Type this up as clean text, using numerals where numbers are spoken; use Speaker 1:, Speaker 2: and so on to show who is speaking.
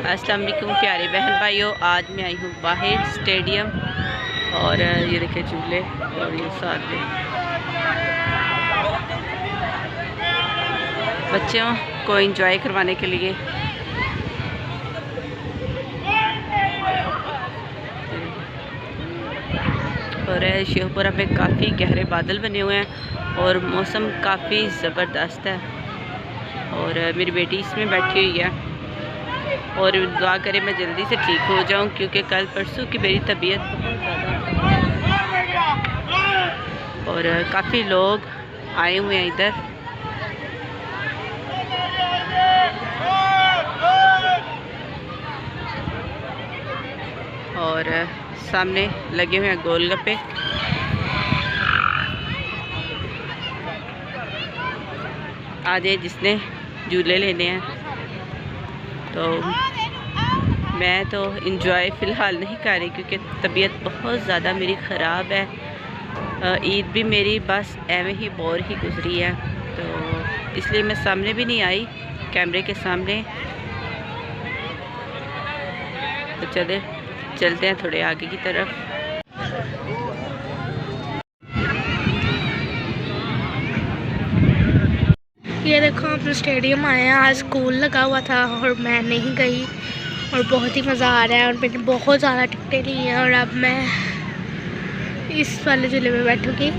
Speaker 1: अस्सलाम वालेकुम प्यारे बहन भाइयों। आज मैं आई हूँ बाहर स्टेडियम और ये देखिए झूले और ये साथ में बच्चों को एंजॉय करवाने के लिए। और शेखपुरा पे काफ़ी गहरे बादल बने हुए हैं और मौसम काफ़ी ज़बरदस्त है। और मेरी बेटी इसमें बैठी हुई है और दुआ करें मैं जल्दी से ठीक हो जाऊं, क्योंकि कल परसों की मेरी तबीयत बहुत ज़्यादा और काफ़ी लोग आए हुए हैं इधर। और सामने लगे हुए हैं गोलगप्पे। आ जाए जिसने झूले लेने हैं। तो मैं तो इंजॉय फ़िलहाल नहीं कर रही क्योंकि तबीयत बहुत ज़्यादा मेरी ख़राब है। ईद भी मेरी बस एवं ही बोर ही गुजरी है, तो इसलिए मैं सामने भी नहीं आई कैमरे के सामने। तो चलते हैं थोड़े आगे की तरफ।
Speaker 2: ये देखो हम स्टेडियम आए हैं। आज स्कूल लगा हुआ था और मैं नहीं गई और बहुत ही मज़ा आ रहा है। और मैंने बहुत ज़्यादा टिकटें ली हैं और अब मैं इस वाले झूले में बैठूँगी।